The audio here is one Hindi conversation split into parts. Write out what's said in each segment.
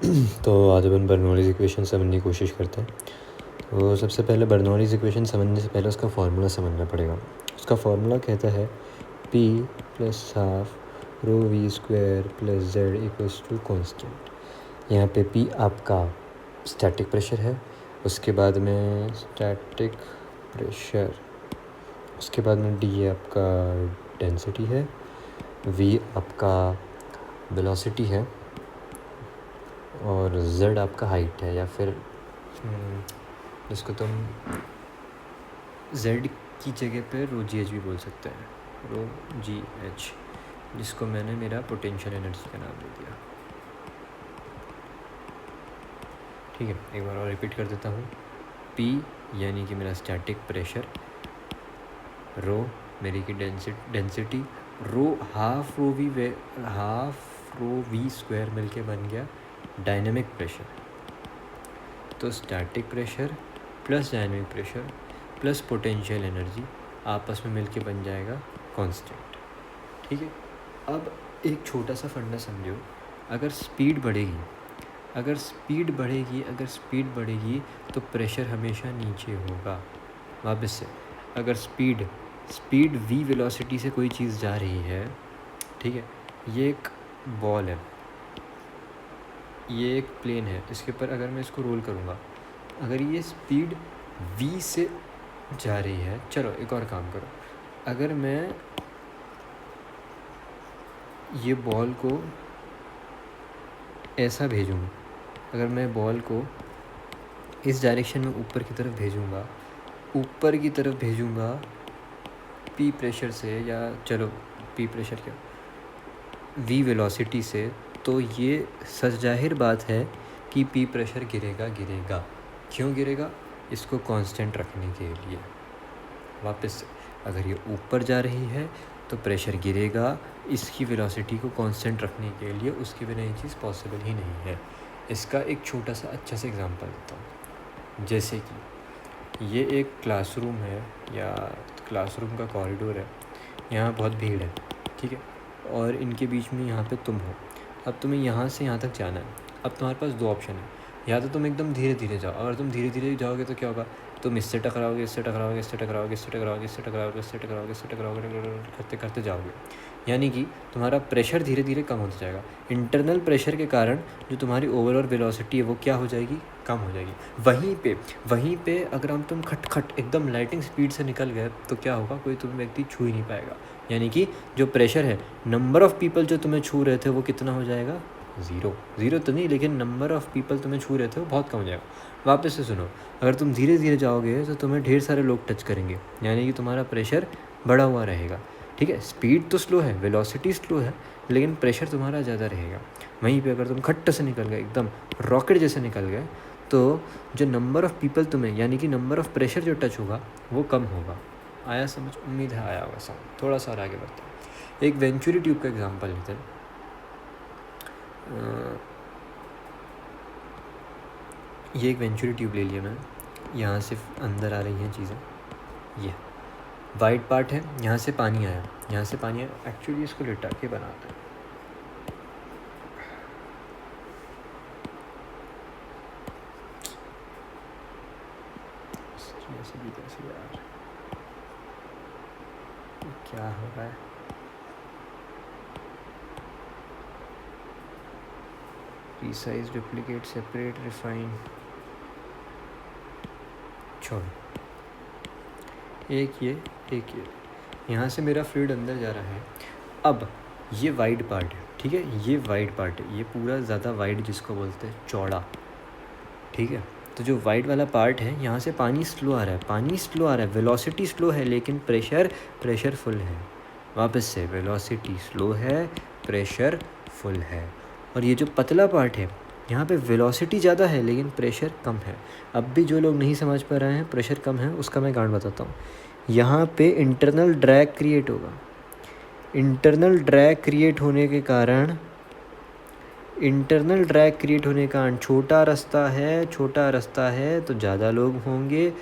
तो आज अपन बर्नौलीज़ इक्वेशन समझने की कोशिश करते हैं। तो सबसे पहले बर्नौलीज़ इक्वेशन समझने से पहले उसका फार्मूला समझना पड़ेगा। उसका फार्मूला कहता है P plus half rho v square plus z equals to constant. यहाँ पे P आपका स्टैटिक प्रेशर है, उसके बाद में स्टैटिक प्रेशर, उसके बाद में D आपका डेंसिटी है, V आपका वेलोसिटी है और z आपका हाइट है, या फिर जिसको तुम z की जगह पे रो जी एच भी बोल सकते हैं, रो जी एच, जिसको मैंने मेरा पोटेंशियल एनर्जी का नाम दे दिया। ठीक है, एक बार और रिपीट कर देता हूँ। P यानी कि मेरा स्टैटिक प्रेशर, रो मेरी की density, rho half rho v square मिलके बन गया डायनेमिक प्रेशर। तो static pressure plus dynamic pressure plus potential energy आपस में मिलके बन जाएगा कांस्टेंट। ठीक है, अब एक छोटा सा फंडा समझो। अगर स्पीड बढ़ेगी तो प्रेशर हमेशा नीचे होगा। वापस से, अगर स्पीड v वेलोसिटी से कोई चीज़ जा रही है, ठीक है, ये एक बॉल है, ये एक प्लेन है, इसके ऊपर अगर मैं इसको रोल करूँगा, अगर ये स्पीड v से जा रही है, चलो एक और काम करो, अगर मैं ये बॉल को ऐसा भेजूँ, अगर मैं बॉल को इस डायरेक्शन में ऊपर की तरफ भेजूँगा p प्रेशर से, या चलो p प्रेशर क्या, v वेलोसिटी से, तो ये सच जाहिर बात है कि p प्रेशर गिरेगा। क्यों गिरेगा? इसको कांस्टेंट रखने के लिए। वापस से, अगर ये ऊपर जा रही है तो प्रेशर गिरेगा, इसकी वेलोसिटी को कांस्टेंट रखने के लिए, उसके बिना ये चीज़ पॉसिबल ही नहीं है। इसका एक छोटा सा अच्छा सा एग्जांपल देता हूँ। जैसे कि ये एक क्लासरूम है या क्लासरूम का कॉरिडोर है, यहाँ बहुत भीड़ है, ठीक है, और इनके बीच में यहाँ पे तुम हो। अब तुम्हें यहाँ से यहाँ तक जाना है। अब तुम्हारे पास दो ऑप्शन है, या तो तुम एकदम धीरे धीरे जाओ। अगर तुम धीरे धीरे जाओगे तो क्या होगा, तुम इससे टकराओगे, करते करते जाओगे, यानी कि तुम्हारा प्रेशर धीरे धीरे कम होता जाएगा। इंटरनल प्रेशर के कारण जो तुम्हारी ओवरऑल वेलोसिटी है वो क्या हो जाएगी, कम हो जाएगी। वहीं पे अगर तुम खट एकदम लाइटिंग स्पीड से निकल गए तो क्या होगा, कोई तुम्हें व्यक्ति छू ही नहीं पाएगा। यानी कि जो प्रेशर है, नंबर ऑफ़ पीपल जो तुम्हें छू रहे थे वो कितना हो जाएगा, ज़ीरो तो नहीं, लेकिन नंबर ऑफ़ पीपल तुम्हें छू रहे थे वो बहुत कम हो जाएगा। वापस से सुनो, अगर तुम धीरे धीरे जाओगे तो तुम्हें ढेर सारे लोग टच करेंगे, यानी कि तुम्हारा प्रेशर बढ़ा हुआ रहेगा। ठीक है, स्पीड तो स्लो है, वेलोसिटी स्लो है, लेकिन प्रेशर तुम्हारा ज़्यादा रहेगा। वहीं पे अगर तुम खट्ट से निकल गए, एकदम रॉकेट जैसे निकल गए, तो जो नंबर ऑफ़ पीपल तुम्हें, यानी कि नंबर ऑफ़ प्रेशर जो टच होगा वो कम होगा। आया समझ? उम्मीद है आया होगा समझ। थोड़ा सा और आगे बढ़ते हैं। एक वेंचुरी ट्यूब का एग्जांपल लेते हैं। ये एक वेंचुरी ट्यूब ले लिया मैंने, यहाँ से अंदर आ रही हैं चीज़ें, ये वाइट पार्ट है, यहाँ से पानी आया, एक्चुअली इसको लिटा के बनाते हैं। यार क्या हो रहा है, रिसाइज, डुप्लीकेट, सेपरेट, रिफाइन, छोड़, एक ये यहाँ से मेरा फ्लूइड अंदर जा रहा है। अब ये वाइड पार्ट है, ठीक है, ये वाइड पार्ट है, ये पूरा ज़्यादा वाइड जिसको बोलते हैं चौड़ा, ठीक है। तो जो वाइड वाला पार्ट है, यहाँ से पानी स्लो आ रहा है, वेलोसिटी स्लो है, लेकिन प्रेशर फुल है। वापस से, वेलोसिटी स्लो है, प्रेशर फुल है। और ये जो पतला पार्ट है, यहाँ पे वेलोसिटी ज़्यादा है लेकिन प्रेशर कम है। अब भी जो लोग नहीं समझ पा रहे हैं प्रेशर कम है, उसका मैं कारण बताता हूँ। यहाँ पे इंटरनल ड्रैग क्रिएट होगा। इंटरनल ड्रैग क्रिएट होने के कारण छोटा रास्ता है तो ज़्यादा लोग होंगे।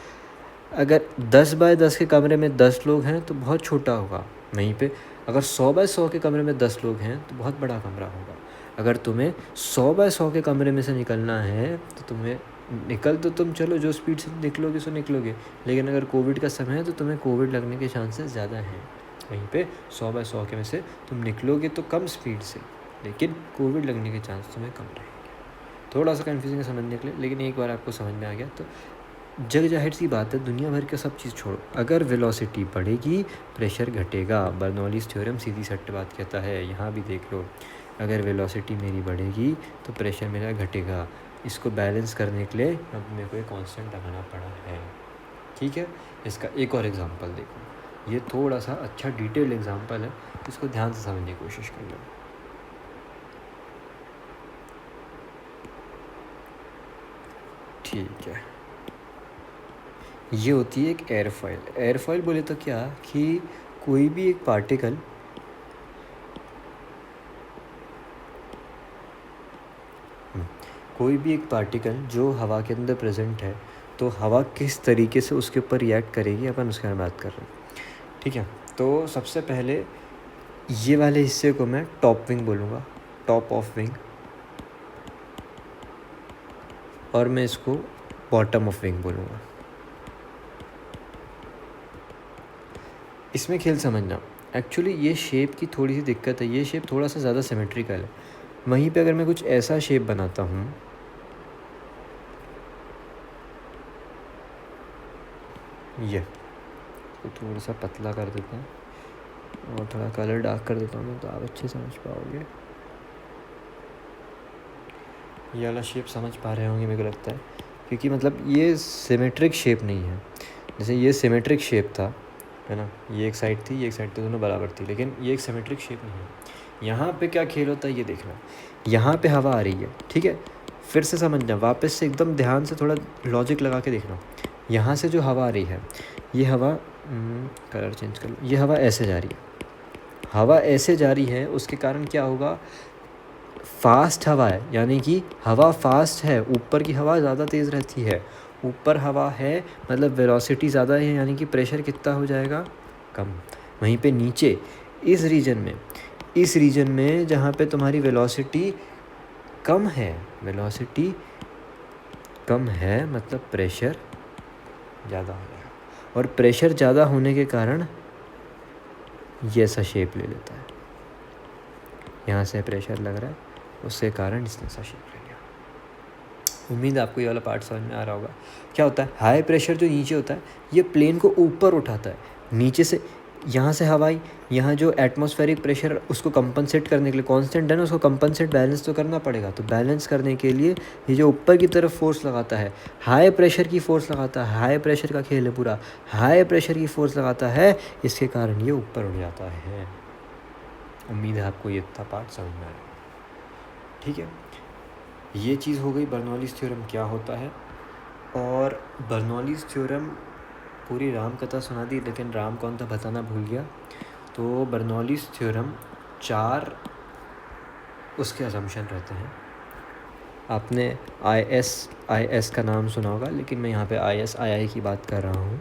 अगर 10 बाय 10 के कमरे में 10 लोग हैं तो बहुत छोटा होगा। वहीं पे अगर 100 बाय 100 के कमरे में 10 लोग हैं तो बहुत बड़ा कमरा होगा। अगर तुम्हें 100/100 के कमरे में से निकलना है तो तुम्हें निकल तो तुम चलो, जो स्पीड से निकलोगे सो निकलोगे, लेकिन अगर कोविड का समय है तो तुम्हें कोविड लगने के चांसेस ज़्यादा हैं। वहीं पे 100/100 के में से तुम निकलोगे तो कम स्पीड से, लेकिन कोविड लगने के चांस तुम्हें कम रहेंगे। थोड़ा सा कन्फ्यूजिंग है समझने के लिए, लेकिन एक बार आपको समझ में आ गया तो जग जाहिर सी बात है, दुनिया भर का सब चीज़ छोड़ो, अगर वेलोसिटी बढ़ेगी प्रेशर घटेगा। बर्नौलीज़ थ्योरम सीधी सट्ट बात कहता है, यहाँ भी देख लो, अगर वेलोसिटी मेरी बढ़ेगी तो प्रेशर मेरा घटेगा। इसको बैलेंस करने के लिए अब मेरे को एक कांस्टेंट लगाना पड़ा है। ठीक है, इसका एक और एग्जांपल देखो, ये थोड़ा सा अच्छा डिटेल एग्जांपल है, इसको ध्यान से समझने की कोशिश कर लो। ठीक है, ये होती है एक एयरफॉयल। एयरफॉयल बोले तो क्या कि कोई भी एक पार्टिकल जो हवा के अंदर प्रेजेंट है, तो हवा किस तरीके से उसके ऊपर रिएक्ट करेगी, अपन उसके बारे में बात कर रहे हैं। ठीक है, तो सबसे पहले ये वाले हिस्से को मैं टॉप विंग बोलूँगा, टॉप ऑफ विंग, और मैं इसको बॉटम ऑफ विंग बोलूँगा। इसमें खेल समझना, एक्चुअली ये शेप की थोड़ी सी दिक्कत है, ये शेप थोड़ा सा ज़्यादा सिमेट्रिकल है। वहीं पे अगर मैं कुछ ऐसा शेप बनाता हूँ, ये तो थोड़ा सा पतला कर देता हूँ और थोड़ा कलर डार्क कर देता हूँ, तो आप अच्छे समझ पाओगे। ये वाला शेप समझ पा रहे होंगे मेरे को लगता है, क्योंकि मतलब ये सिमेट्रिक शेप नहीं है। जैसे ये सिमेट्रिक शेप था, है ना, ये एक साइड थी, ये एक साइड थी, दोनों बराबर थी, लेकिन ये एक सिमेट्रिक शेप नहीं है। यहाँ पे क्या खेल होता है ये देखना, यहाँ पे हवा आ रही है, ठीक है, फिर से समझना, वापस से एकदम ध्यान से थोड़ा लॉजिक लगा के देखना। यहाँ से जो हवा आ रही है, ये हवा कलर चेंज कर लो, ये हवा ऐसे जा रही है, हवा ऐसे जा रही है, उसके कारण क्या होगा, फास्ट हवा है, यानी कि हवा फास्ट है, ऊपर की हवा ज़्यादा तेज़ रहती है, ऊपर हवा है मतलब वेलोसिटी ज़्यादा है, यानी कि प्रेशर कितना हो जाएगा, कम। वहीं पे नीचे इस रीजन में जहाँ पे तुम्हारी वेलोसिटी कम है, मतलब प्रेशर ज़्यादा हो जाएगा, और प्रेशर ज़्यादा होने के कारण ये ऐसा शेप ले लेता है। यहाँ से प्रेशर लग रहा है, उसके कारण इसने ऐसा शेप ले लिया। उम्मीद आपको ये वाला पार्ट समझ में आ रहा होगा। क्या होता है, हाई प्रेशर जो नीचे होता है, ये प्लेन को ऊपर उठाता है, नीचे से यहाँ से हवाई, यहाँ जो एटमॉस्फेरिक प्रेशर उसको कंपनसेट करने के लिए, कांस्टेंट है ना, उसको कंपनसेट बैलेंस तो करना पड़ेगा, तो बैलेंस करने के लिए ये जो ऊपर की तरफ फोर्स लगाता है, हाई प्रेशर की फोर्स लगाता है, हाई प्रेशर का खेल है पूरा, हाई प्रेशर की फोर्स लगाता है, इसके कारण ये ऊपर उठ जाता है। उम्मीद है आपको ये इतना पार्ट समझ में आया। ठीक है, ये चीज़ हो गई बर्नौलीज़ थ्योरम क्या होता है। और बर्नौलीज़ थ्योरम पूरी राम कथा सुना दी, लेकिन राम कौन था बताना भूल गया। तो बर्नौलीज़ थ्योरम 4 उसके असम्पशन रहते हैं। आपने IS का नाम सुना होगा, लेकिन मैं यहाँ पे ISII की बात कर रहा हूँ।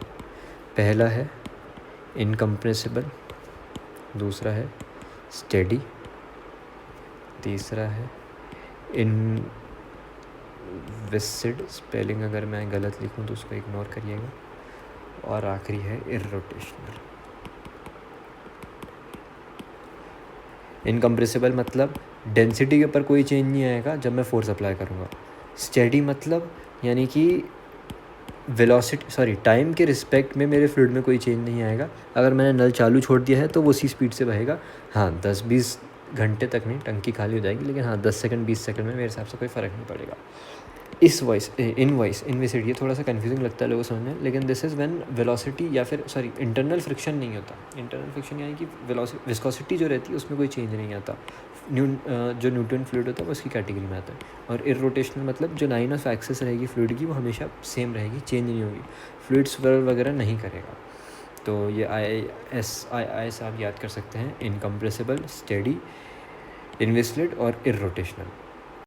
पहला है इनकम्प्रेसिबल, दूसरा है स्टेडी, तीसरा है इनविसिड, स्पेलिंग अगर मैं गलत लिखूँ तो उसको इग्नोर करिएगा, और आखिरी है इररोटेशनल। इनकम्प्रेसिबल मतलब डेंसिटी के ऊपर कोई चेंज नहीं आएगा जब मैं फोर्स अप्लाई करूँगा। स्टेडी मतलब यानी कि टाइम के रिस्पेक्ट में मेरे फ्लूइड में कोई चेंज नहीं आएगा। अगर मैंने नल चालू छोड़ दिया है तो वो उसी स्पीड से बहेगा। हाँ, 10-20 घंटे तक नहीं, टंकी खाली हो जाएगी, लेकिन हाँ 10 सेकंड 20 सेकंड में मेरे हिसाब से कोई फ़र्क नहीं पड़ेगा। इनविसिड, ये थोड़ा सा कंफ्यूजिंग लगता है लोगों को समझने, लेकिन दिस इज़ व्हेन वेलोसिटी या फिर इंटरनल फ्रिक्शन नहीं होता। इंटरनल फ्रिक्शन यानी कि विस्कोसिटी जो रहती है उसमें कोई चेंज नहीं आता। जो न्यूटन फ्लूइड होता है वो उसकी कैटेगरी में आता है। और इररोटेशनल मतलब जो लाइन ऑफ एक्सिस रहेगी फ्लूइड की वो हमेशा सेम रहेगी, चेंज नहीं होगी, फ्लूइड स्वर वगैरह नहीं करेगा। तो ये IS आप याद कर सकते हैं, इनकम्प्रेसिबल, स्टेडी, इनविसिड और इररोटेशनल।